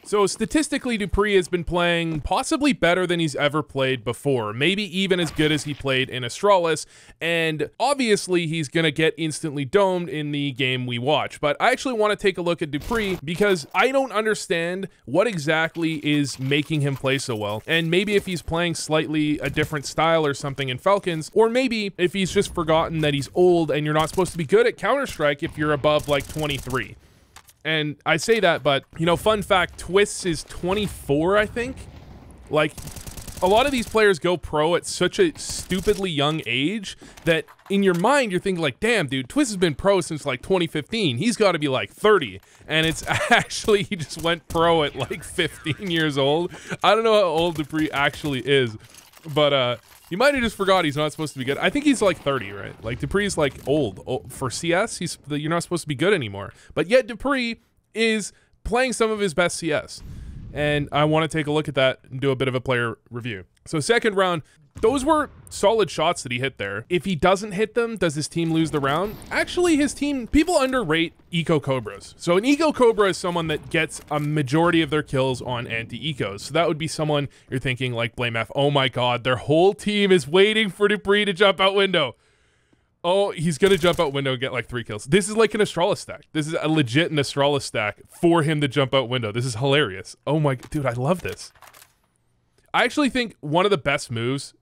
So statistically, Dupreeh has been playing possibly better than he's ever played before, maybe even as good as he played in Astralis, and obviously he's going to get instantly domed in the game we watch. But I actually want to take a look at Dupreeh because I don't understand what exactly is making him play so well, and maybe if he's playing slightly a different style or something in Falcons, or maybe if he's just forgotten that he's old and you're not supposed to be good at Counter-Strike if you're above like 23. And I say that, but, you know, fun fact, Twists is 24, I think. Like, a lot of these players go pro at such a stupidly young age that in your mind, you're thinking like, damn, dude, Twist has been pro since like 2015. He's got to be like 30. And it's actually, he just went pro at like 15 years old. I don't know how old Dupreeh actually is, but, you might have just forgot he's not supposed to be good. I think he's like 30, right? Like Dupreeh's like old. For CS, you're not supposed to be good anymore. But yet Dupreeh is playing some of his best CS. And I want to take a look at that and do a bit of a player review. So second round, those were solid shots that he hit there. If he doesn't hit them, does his team lose the round? Actually, his team, people underrate Eco Cobras. So an Eco Cobra is someone that gets a majority of their kills on anti-ecos. So that would be someone you're thinking like Blame F, oh my God, their whole team is waiting for Dupreeh to jump out window. Oh, he's going to jump out window and get like 3 kills. This is like an Astralis stack. This is a legit an Astralis stack for him to jump out window. This is hilarious. Oh my, dude, I love this. I actually think one of the best moves,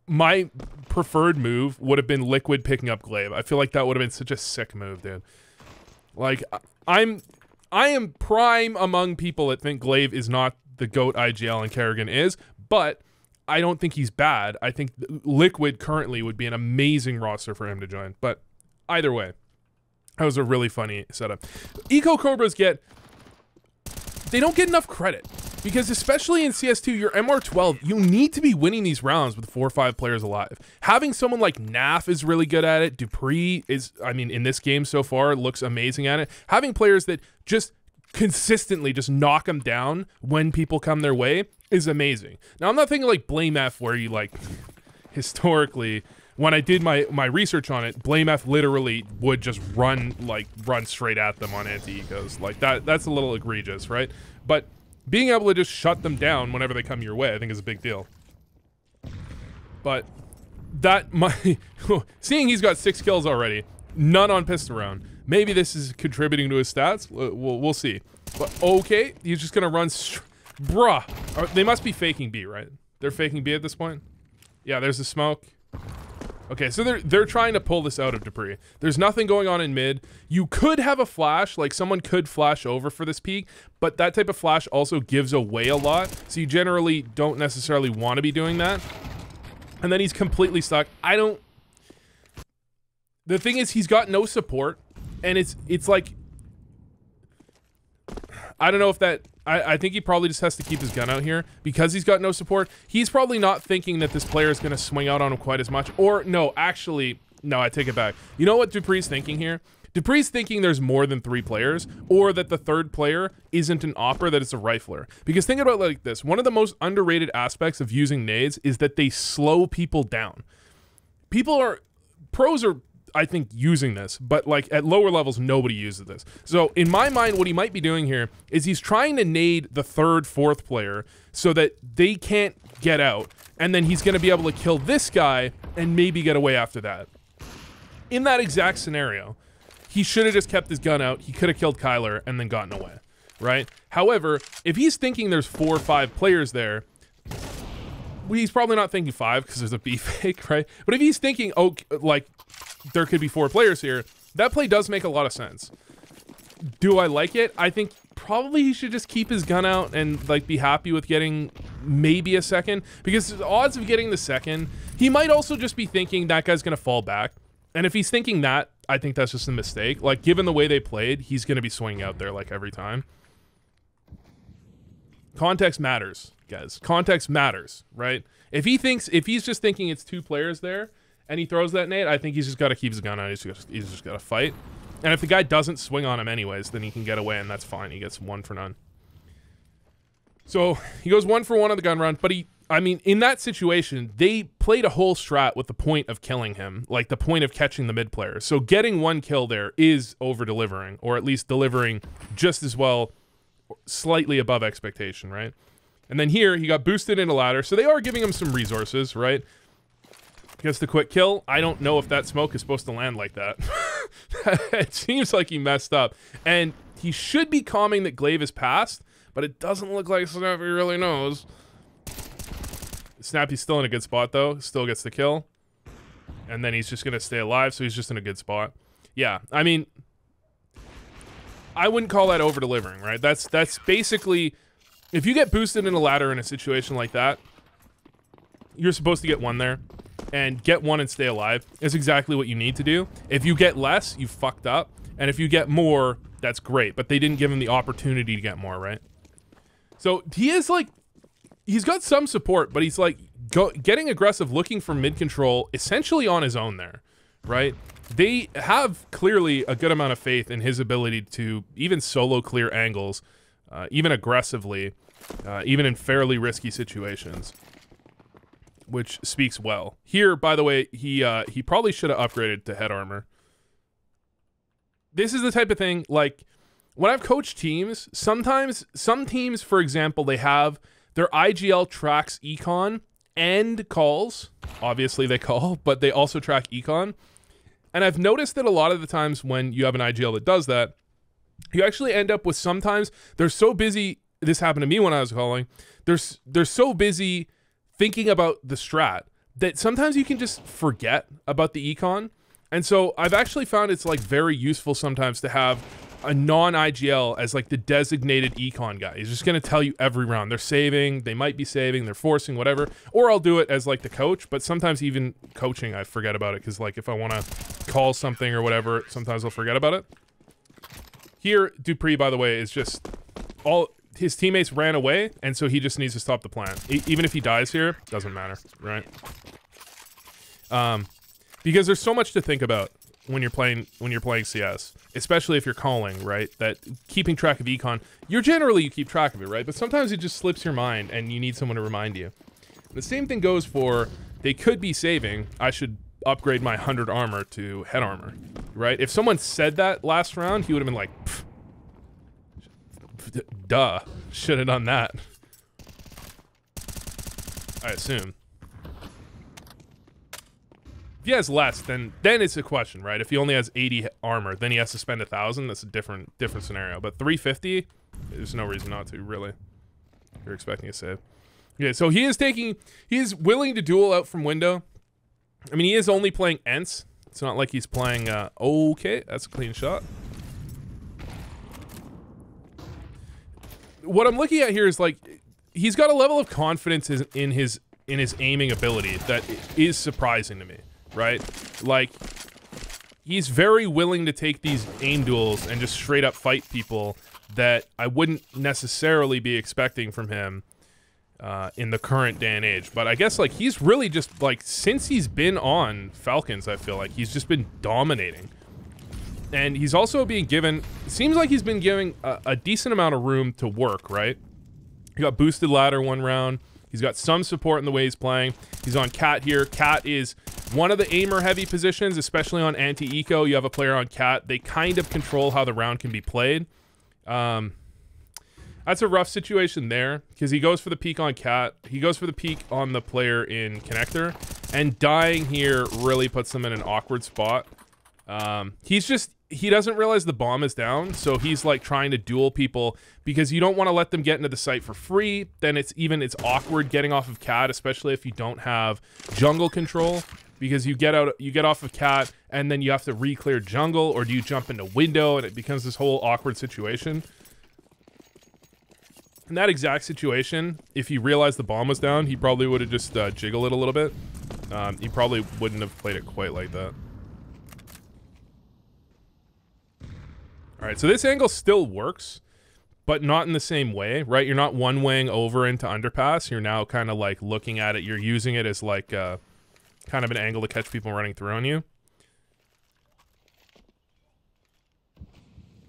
my preferred move would have been Liquid picking up Glaive. I feel like that would have been such a sick move, dude. Like, I am prime among people that think Glaive is not the GOAT IGL and Kerrigan is, but I don't think he's bad. I think Liquid currently would be an amazing roster for him to join. But either way, that was a really funny setup. Eco Cobras they don't get enough credit. Because especially in CS2, your MR12, you need to be winning these rounds with 4 or 5 players alive. Having someone like Naf is really good at it. Dupreeh is, I mean, in this game so far, looks amazing at it. Having players that just consistently just knock them down when people come their way is amazing. Now, I'm not thinking like Blame F where you like, historically, when I did my research on it, Blame F literally would just run straight at them on anti-ecos. Like that's a little egregious, right? But being able to just shut them down whenever they come your way, I think is a big deal. But seeing he's got 6 kills already, none on pistol round. Maybe this is contributing to his stats. We'll see. But okay, he's just gonna run. Bruh, they must be faking B, right? They're faking B at this point. Yeah, there's the smoke. Okay, so they're trying to pull this out of Dupreeh. There's nothing going on in mid. You could have a flash, like someone could flash over for this peak, but that type of flash also gives away a lot, so you generally don't necessarily want to be doing that. And then he's completely stuck. The thing is, he's got no support, and it's like, I don't know if that, I think he probably just has to keep his gun out here because he's got no support. He's probably not thinking that this player is going to swing out on him quite as much. Or no, actually, no, I take it back. You know what Dupreeh's thinking here? Dupreeh's thinking there's more than 3 players, or that the third player isn't an opper, that it's a rifler. Because think about it like this. One of the most underrated aspects of using nades is that they slow people down. Pros are, I think, using this, but like at lower levels, nobody uses this. So in my mind, what he might be doing here is he's trying to nade the 3rd, 4th player so that they can't get out. And then he's going to be able to kill this guy and maybe get away after that. In that exact scenario, he should have just kept his gun out. He could have killed Kyler and then gotten away, right? However, if he's thinking there's 4 or 5 players there, he's probably not thinking 5 because there's a B fake, right? But if he's thinking, oh, like, there could be 4 players here, that play does make a lot of sense. Do I like it? I think probably he should just keep his gun out and like be happy with getting maybe a second, because the odds of getting the second, he might also just be thinking that guy's gonna fall back. And if he's thinking that, I think that's just a mistake. Like, given the way they played, he's gonna be swinging out there like every time. Context matters, guys. Context matters, right? If he's just thinking it's 2 players there and he throws that nade, I think he's just got to keep his gun out. He's just got to fight. And if the guy doesn't swing on him anyways, then he can get away, and that's fine. He gets 1 for none. So he goes 1 for 1 on the gun run, but I mean, in that situation, they played a whole strat with the point of killing him, like the point of catching the mid player. So getting 1 kill there is over-delivering, or at least delivering just as well slightly above expectation, right? And then here, he got boosted into ladder, so they are giving him some resources, right? Gets the quick kill. I don't know if that smoke is supposed to land like that. It seems like he messed up. And he should be calming that Glaive is passed, but it doesn't look like Snappy really knows. Snappy's still in a good spot, though. Still gets the kill. And then he's just going to stay alive, so he's just in a good spot. Yeah, I mean, I wouldn't call that over-delivering, right? That's basically... If you get boosted in a ladder in a situation like that, you're supposed to get one there. And get one and stay alive is exactly what you need to do. If you get less, you fucked up. And if you get more, that's great. But they didn't give him the opportunity to get more, right? So he is like... He's got some support, but he's like getting aggressive, looking for mid-control essentially on his own there, right? They have clearly a good amount of faith in his ability to even solo clear angles, even aggressively, even in fairly risky situations, which speaks well. Here, by the way, he probably should have upgraded to head armor. This is the type of thing, like, when I've coached teams, sometimes, some teams, for example, they have their IGL tracks econ and calls. Obviously they call, but they also track econ. And I've noticed that a lot of the times when you have an IGL that does that, you actually end up with sometimes they're so busy. This happened to me when I was calling. They're so busy thinking about the strat that sometimes you can just forget about the econ. And so I've actually found it's like very useful sometimes to have a non-IGL as like the designated econ guy. He's just going to tell you every round. They're saving, they might be saving, they're forcing, whatever. Or I'll do it as like the coach, but sometimes even coaching I forget about it because like if I want to call something or whatever, sometimes I'll forget about it. Here, Dupreeh, by the way, is just all... His teammates ran away, and so he just needs to stop the plant. Even if he dies here, doesn't matter, right? Because there's so much to think about when you're playing CS, especially if you're calling, right? That keeping track of econ, you keep track of it, right? But sometimes it just slips your mind, and you need someone to remind you. The same thing goes for they could be saving. I should upgrade my 100 armor to head armor, right? If someone said that last round, he would have been like, pfft. Duh, should have done that. I assume. If he has less, then it's a question, right? If he only has 80 armor, then he has to spend 1,000. That's a different scenario. But 350, there's no reason not to, really. You're expecting a save. Okay, so he is willing to duel out from window. I mean, he is only playing Ents. It's not like he's playing, okay, that's a clean shot. What I'm looking at here is like he's got a level of confidence in his aiming ability that is surprising to me, right? Like he's very willing to take these aim duels and just straight up fight people that I wouldn't necessarily be expecting from him in the current day and age. But I guess like he's really just like since he's been on Falcons, I feel like he's just been dominating. And he's also being given, seems like he's been giving a decent amount of room to work, right? He got boosted ladder one round. He's got some support in the way he's playing. He's on Cat here. Cat is one of the aimer-heavy positions, especially on anti-eco. You have a player on Cat. They kind of control how the round can be played. That's a rough situation there, because he goes for the peek on Cat. He goes for the peek on the player in Connector. And dying here really puts them in an awkward spot. He doesn't realize the bomb is down, so he's like trying to duel people because you don't want to let them get into the site for free. Then it's awkward getting off of Cat, especially if you don't have jungle control, because you get off of Cat and then you have to re-clear jungle, or do you jump into window and it becomes this whole awkward situation. In that exact situation, if he realized the bomb was down, he probably would have just jiggled it a little bit. He probably wouldn't have played it quite like that. Alright, so this angle still works, but not in the same way, right? You're not one-waying over into underpass. You're now kind of like looking at it. You're using it as like kind of an angle to catch people running through on you.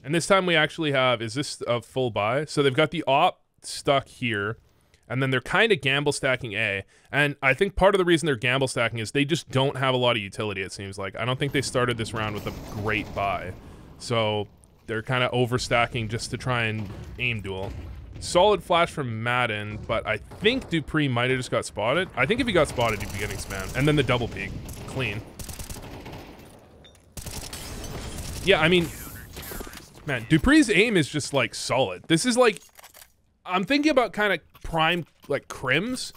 And this time we actually have, is this a full buy? So they've got the op stuck here, and then they're kind of gamble stacking A. And I think part of the reason they're gamble stacking is they just don't have a lot of utility, it seems like. I don't think they started this round with a great buy. So they're kind of overstacking just to try and aim duel. Solid flash from Madden, but I think Dupreeh might have just got spotted. I think if he got spotted, he'd be getting spammed. And then the double peek. Clean. Yeah, I mean, man, Dupreeh's aim is just, like, solid. This is, like, I'm thinking about kind of prime, like, Crims.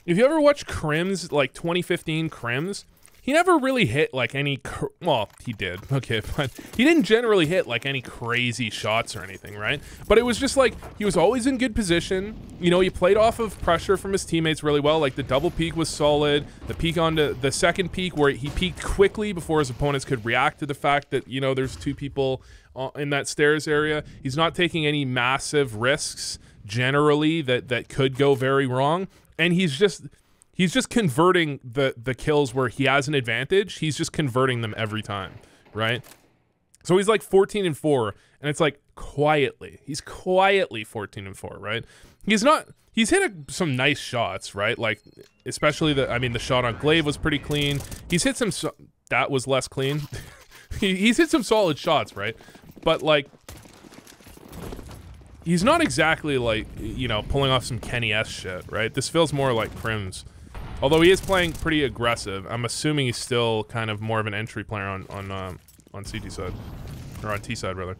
If you ever watch Crims, like, 2015 Crims, he never really hit, like, any, well, he did, okay, but he didn't generally hit, like, any crazy shots or anything, right? But it was just, like, he was always in good position. You know, he played off of pressure from his teammates really well. Like, the double peek was solid. The peek onto the second peek where he peeked quickly before his opponents could react to the fact that, you know, there's two people in that stairs area. He's not taking any massive risks, generally, that could go very wrong. And he's just converting the kills where he has an advantage. He's just converting them every time, right? So he's like 14-4, and it's like quietly. He's quietly 14-4, right? He's hit some nice shots, right? Like, especially the shot on Glaive was pretty clean. He's hit some, that was less clean. He's hit some solid shots, right? But, like, he's not exactly, like, you know, pulling off some Kenny S shit, right? This feels more like Crims. Although he is playing pretty aggressive. I'm assuming he's still kind of more of an entry player on CT side. Or on T side, rather.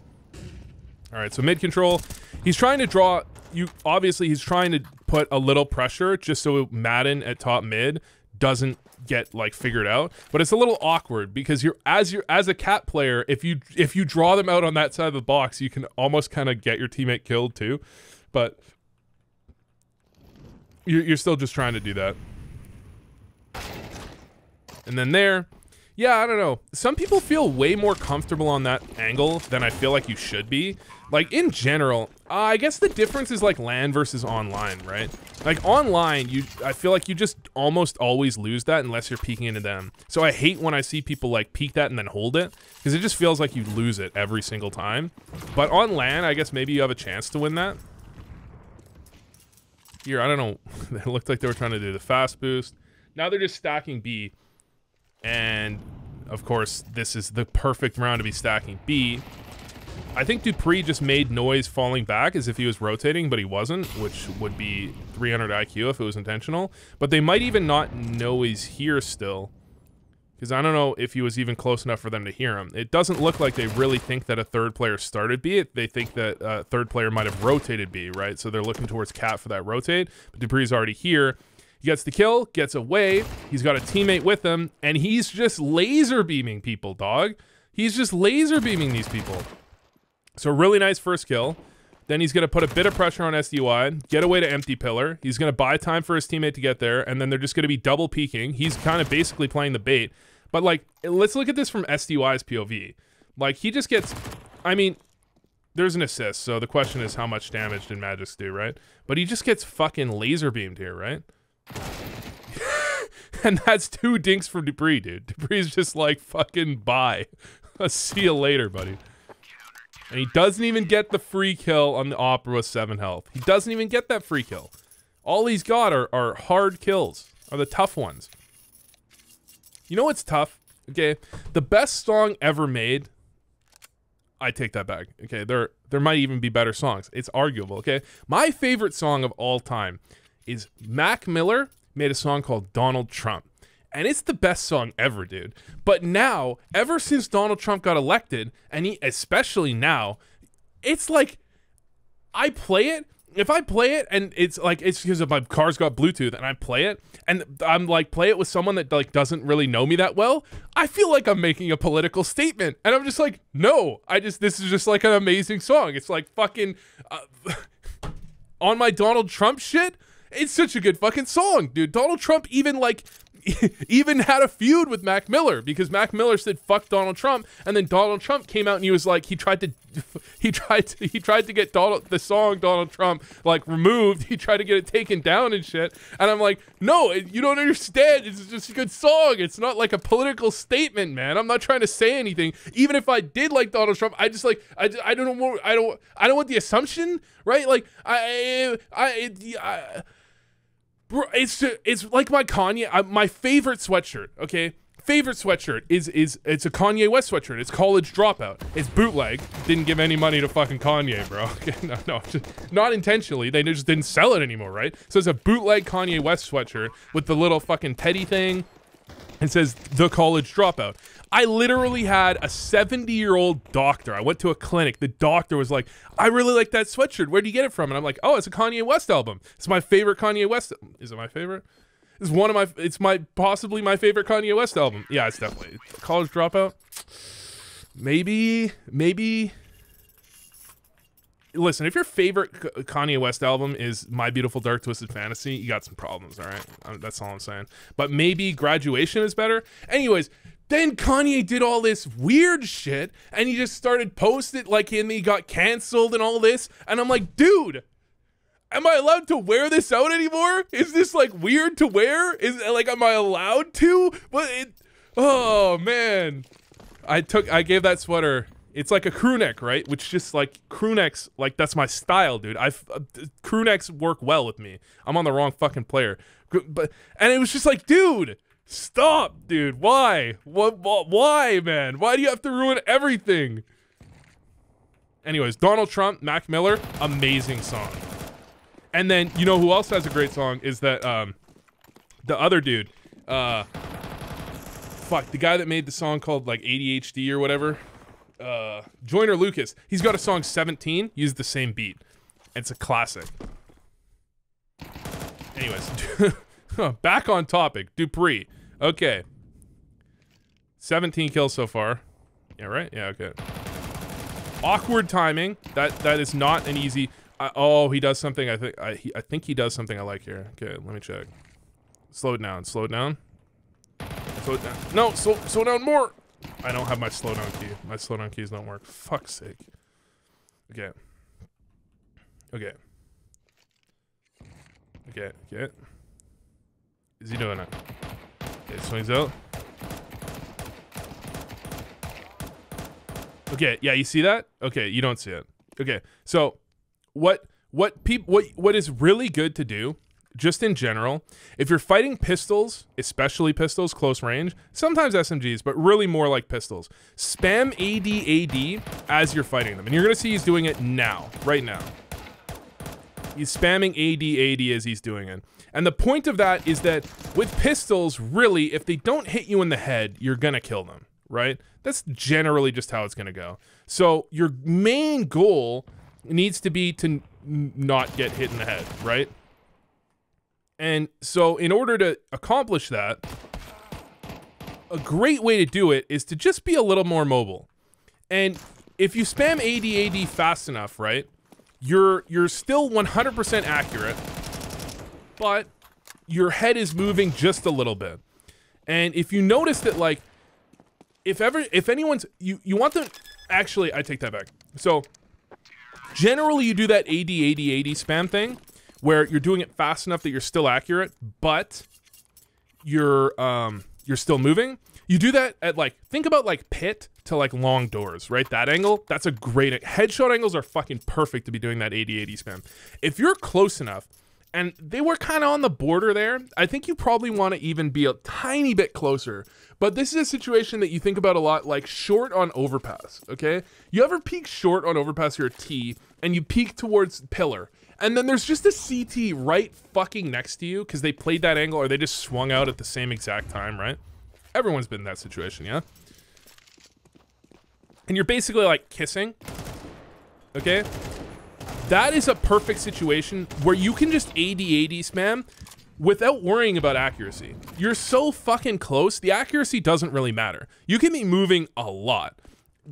Alright, so mid control. He's trying to draw... Obviously, he's trying to put a little pressure just so Madden at top mid doesn't get, like, figured out. But it's a little awkward because as a cat player, if you draw them out on that side of the box, you can almost kind of get your teammate killed too. But you're still just trying to do that. And then there, yeah, I don't know. Some people feel way more comfortable on that angle than I feel like you should be. Like, in general, I guess the difference is, like, LAN versus online, right? Like, online, I feel like you just almost always lose that unless you're peeking into them. So I hate when I see people, like, peek that and then hold it, because it just feels like you lose it every single time. But on LAN, I guess maybe you have a chance to win that. Here, I don't know. It looked like they were trying to do the fast boost. Now they're just stacking B. And, of course, this is the perfect round to be stacking B. I think Dupreeh just made noise falling back as if he was rotating, but he wasn't, which would be 300 IQ if it was intentional. But they might even not know he's here still, because I don't know if he was even close enough for them to hear him. It doesn't look like they really think that a third player started B. They think that a third player might have rotated B, right? So they're looking towards Cat for that rotate, but Dupreeh's already here. He gets the kill, gets away, he's got a teammate with him, and he's just laser beaming people, dog. He's just laser beaming these people. So really nice first kill. Then he's going to put a bit of pressure on SDY, get away to empty pillar. He's going to buy time for his teammate to get there, and then they're just going to be double peeking. He's kind of basically playing the bait. But, like, let's look at this from SDY's POV. Like, he just gets... I mean, there's an assist, so the question is how much damage did Magis do, right? But he just gets fucking laser beamed here, right? And that's 2 dinks from Dupreeh, dude. Dupreeh's just like, fucking bye. I'll see you later, buddy. And he doesn't even get the free kill on the Opera with 7 health. He doesn't even get that free kill. All he's got are hard kills, are the tough ones. You know what's tough? Okay, the best song ever made, I take that back. Okay, there might even be better songs. It's arguable, okay? My favorite song of all time is Mac Miller made a song called Donald Trump. And it's the best song ever, dude. But now, ever since Donald Trump got elected, and especially now, it's like, I play it. If I play it, and it's because my car's got Bluetooth, and I play it, and I'm like, play it with someone that, like, doesn't really know me that well, I feel like I'm making a political statement. And I'm just like, no, this is just like an amazing song. It's like fucking, on my Donald Trump shit, it's such a good fucking song, dude. Donald Trump even, like, even had a feud with Mac Miller, because Mac Miller said fuck Donald Trump, and then Donald Trump came out and he was like, he tried to get the song Donald Trump, like, removed. He tried to get it taken down and shit. And I'm like, no, you don't understand. It's just a good song. It's not like a political statement, man. I'm not trying to say anything. Even if I did like Donald Trump, I just like, I don't want the assumption, right? Like, bro, it's like my Kanye, my favorite sweatshirt, okay? favorite sweatshirt is it's a Kanye West sweatshirt. It's College Dropout. It's bootleg. Didn't give any money to fucking Kanye, bro. No, not intentionally. They just didn't sell it anymore, right? So it's a bootleg Kanye West sweatshirt with the little fucking teddy thing. It says the College Dropout. I literally had a 70-year-old doctor. I went to a clinic. The doctor was like, I really like that sweatshirt. Where'd you get it from? And I'm like, oh, it's a Kanye West album. It's my favorite Kanye West. Is it my favorite? It's one of my, it's possibly my favorite Kanye West album. Yeah, it's definitely College Dropout. Maybe. Listen, if your favorite Kanye West album is My Beautiful Dark Twisted Fantasy, you got some problems, all right? That's all I'm saying. But maybe Graduation is better. Anyways, then Kanye did all this weird shit, and he just started posting, like, and he got canceled and all this. And I'm like, dude, am I allowed to wear this out anymore? Is this, like, weird to wear? Is, like, am I allowed to? But oh, man. I gave that sweater... It's like a crew neck, right? Which just like crew necks, like that's my style, dude. Crew necks work well with me. I'm on the wrong fucking player. And it was just like, dude, stop, dude. Why? Why, man? Why do you have to ruin everything? Anyways, Donald Trump, Mac Miller, amazing song. And then you know who else has a great song is that the other dude, fuck, the guy that made the song called like ADHD or whatever. Joyner Lucas. He's got a song 17, used the same beat. It's a classic. Anyways, back on topic. Dupreeh. Okay. 17 kills so far. Yeah, right? Yeah, okay. Awkward timing. That is not an easy... oh, he does something. I think he does something I like here. Okay, let me check. Slow it down. Slow it down. Slow it down. No, slow down more. I don't have my slowdown key. My slowdown keys don't work. Fuck's sake. Okay. Okay. Okay. Okay. Is he doing it? Okay, swings out. Okay, yeah, you see that? Okay, you don't see it. Okay, so what is really good to do, just in general, if you're fighting pistols, especially pistols, close range, sometimes SMGs, but really more like pistols, spam AD as you're fighting them. And you're going to see he's doing it now, right now. He's spamming AD as he's doing it. And the point of that is that with pistols, really, if they don't hit you in the head, you're going to kill them, right? That's generally just how it's going to go. So your main goal needs to be to not get hit in the head, right? And so in order to accomplish that, a great way to do it is to just be a little more mobile. And if you spam AD fast enough, right, you're still 100% accurate, but your head is moving just a little bit. And if you notice that, like, if anyone's, you want them, actually, I take that back. So generally you do that AD spam thing, where you're doing it fast enough that you're still accurate, but you're still moving. You do that at, like, think about like pit to like long doors, right? That angle, that's a great, headshot angles are fucking perfect to be doing that AD spam. If you're close enough, and they were kind of on the border there, I think you probably want to even be a tiny bit closer. But this is a situation that you think about a lot, like short on overpass, okay? You ever peek short on overpass, you're a T, and you peek towards pillar, and then there's just a CT right fucking next to you because they played that angle or they just swung out at the same exact time, right? Everyone's been in that situation, yeah? And you're basically like kissing, okay? That is a perfect situation where you can just AD spam without worrying about accuracy. You're so fucking close, the accuracy doesn't really matter. You can be moving a lot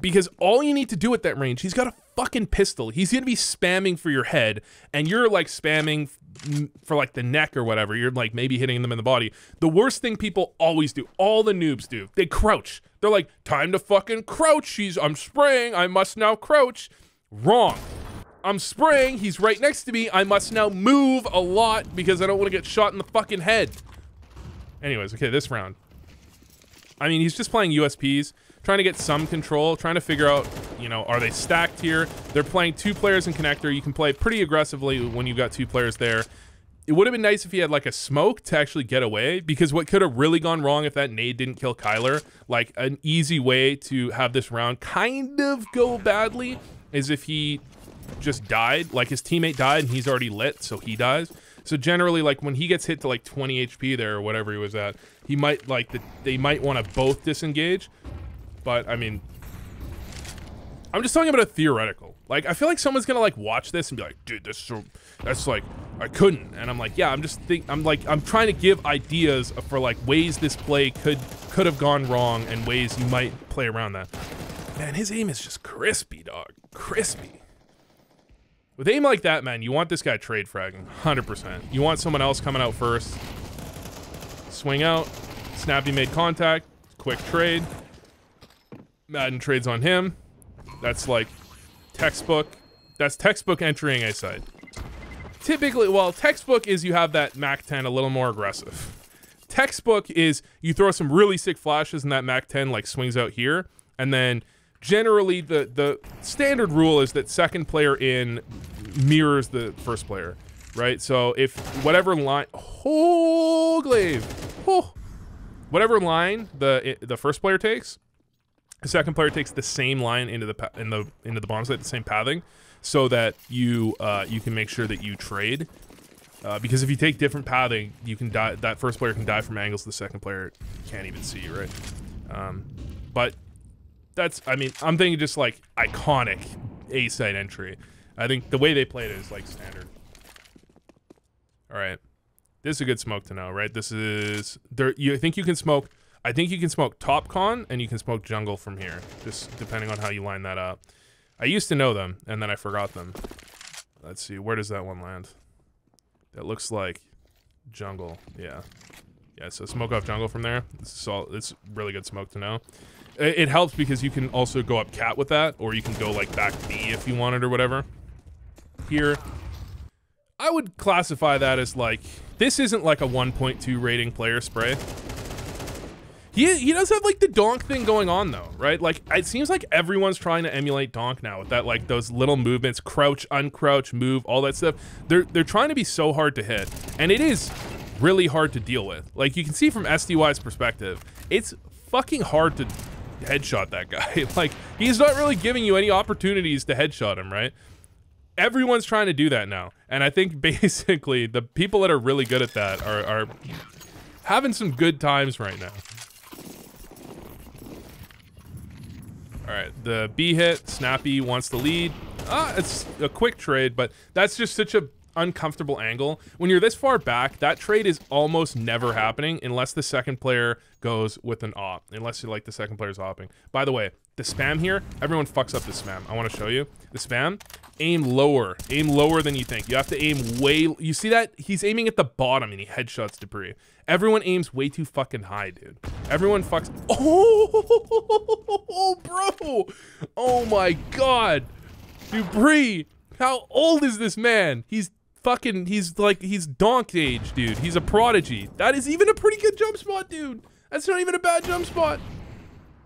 because all you need to do at that range, he's got a fucking pistol. He's gonna be spamming for your head and you're like spamming for like the neck or whatever. You're like maybe hitting them in the body. The worst thing people always do, all the noobs do, they crouch. They're like, time to fucking crouch. I'm spraying, I must now crouch. Wrong. I'm spraying, he's right next to me, I must now move a lot because I don't want to get shot in the fucking head. Anyways, okay, this round. I mean, he's just playing USPs, trying to get some control, trying to figure out, you know, are they stacked here? They're playing 2 players in connector. You can play pretty aggressively when you've got 2 players there. It would have been nice if he had like a smoke to actually get away, because what could have really gone wrong if that nade didn't kill Kyler, like an easy way to have this round kind of go badly is if he just died, like his teammate died and he's already lit, so he dies. So generally, like when he gets hit to like 20 HP there or whatever he was at, he might like they might want to both disengage. But I mean, I'm just talking about a theoretical. Like, I feel like someone's gonna like watch this and be like, dude, that's like, I couldn't. And I'm like, yeah, I'm trying to give ideas for like ways this play could have gone wrong and ways you might play around that. Man, his aim is just crispy, dog. Crispy. With aim like that, man, you want this guy trade fragging, 100%. You want someone else coming out first. Swing out. Snappy made contact. Quick trade. Madden trades on him. That's like textbook. That's textbook entering a side. Typically, well, textbook is you have that MAC-10 a little more aggressive. Textbook is you throw some really sick flashes and that MAC-10 like swings out here. And then generally the standard rule is that second player in mirrors the first player, right? So if whatever line, oh, glaive, oh, whatever line the first player takes, the second player takes the same line into the bomb site, the same pathing, so that you can make sure that you trade. Because if you take different pathing, you can die. That first player can die from angles the second player can't even see, right? But that's, I mean, I'm thinking just like iconic A-side entry. I think the way they played it is like standard. All right, this is a good smoke to know, right? This is there. I think you can smoke. I think you can smoke top con and you can smoke jungle from here, just depending on how you line that up. I used to know them and then I forgot them. Let's see, where does that one land? That looks like jungle. Yeah, so smoke off jungle from there. It's really good smoke to know. It helps because you can also go up cat with that, or you can go like back B if you wanted or whatever. Here, I would classify that as like, this isn't like a 1.2 rating player spray. He does have like the donk thing going on though, right? Like it seems like everyone's trying to emulate donk now with that, like those little movements, crouch, uncrouch, move, all that stuff. They're trying to be so hard to hit, and it is really hard to deal with. Like you can see from SDY's perspective, it's fucking hard to headshot that guy. Like he's not really giving you any opportunities to headshot him, right? Everyone's trying to do that now, and I think basically the people that are really good at that are having some good times right now. All right, the B hit, Snappy wants the lead. It's a quick trade, but that's just such a uncomfortable angle. When you're this far back, that trade is almost never happening unless the second player goes with an op, unless you like the second player's opping. By the way, the spam here, everyone fucks up the spam. I want to show you. The spam, aim lower than you think. You have to aim way, you see that? He's aiming at the bottom and he headshots Dupreeh. Everyone aims way too fucking high, dude. Everyone fucks, oh, bro. Oh my God. Dupreeh, how old is this man? He's donk age, dude. He's a prodigy. That is even a pretty good jump spot, dude. That's not even a bad jump spot.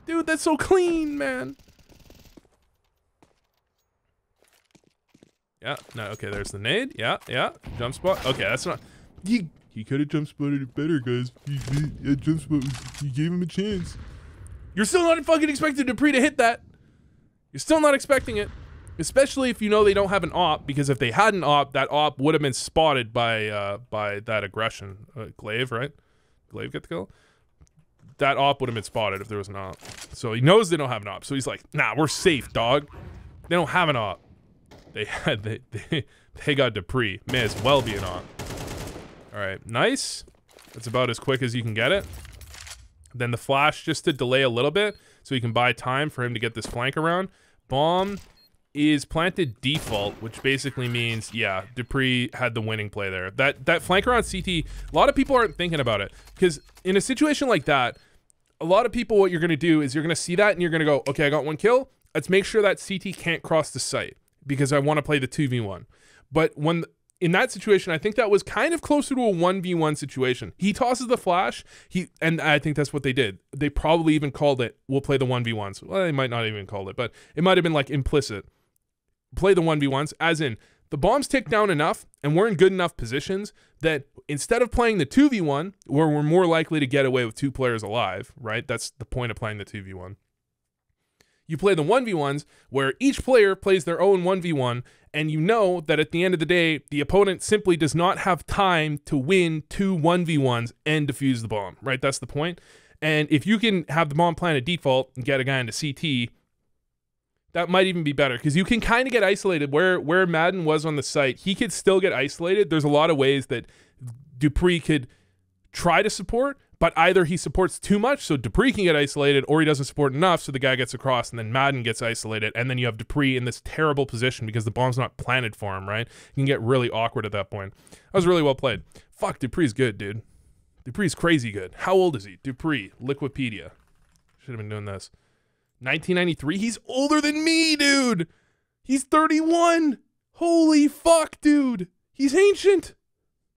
Dude, that's so clean, man. Yeah, no, okay, there's the nade. Yeah, jump spot. Okay, that's not, he could have jump spotted it better, guys. He gave him a chance. You're still not fucking expecting Dupreeh to hit that. You're still not expecting it. Especially if you know they don't have an op, because if they had an op, that op would have been spotted by that aggression. Glaive, right? Glaive get the kill? That op would have been spotted if there was an op. So he knows they don't have an op. So he's like, nah, we're safe, dog. They don't have an op. They got Dupreeh. May as well be an op. All right, nice. That's about as quick as you can get it. Then the flash just to delay a little bit so you can buy time for him to get this flank around. Bomb is planted default, which basically means, yeah, Dupreeh had the winning play there. That flank around CT, a lot of people aren't thinking about it, because in a situation like that, a lot of people, what you're going to do is you're going to see that and you're going to go, okay, I got one kill. Let's make sure that CT can't cross the site because I want to play the 2v1. But when in that situation, I think that was kind of closer to a 1v1 situation. He tosses the flash, and I think that's what they did. They probably even called it, we'll play the 1v1s. Well, they might not even call it, but it might have been like implicit. Play the 1v1s, as in the bombs tick down enough and we're in good enough positions that instead of playing the 2v1, where we're more likely to get away with 2 players alive, right? That's the point of playing the 2v1. You play the 1v1s where each player plays their own 1v1, and you know that at the end of the day, the opponent simply does not have time to win 2 1v1s and defuse the bomb, right? That's the point. And if you can have the bomb planted default and get a guy into CT, that might even be better, because you can kind of get isolated. Where Madden was on the site, he could still get isolated. There's a lot of ways that Dupreeh could try to support, but either he supports too much, so Dupreeh can get isolated, or he doesn't support enough, so the guy gets across, and then Madden gets isolated, and then you have Dupreeh in this terrible position because the bomb's not planted for him, right? You can get really awkward at that point. That was really well played. Fuck, Dupreeh's good, dude. Dupreeh's crazy good. How old is he? Dupreeh, Liquipedia. Should have been doing this. 1993? He's older than me, dude! He's 31! Holy fuck, dude! He's ancient!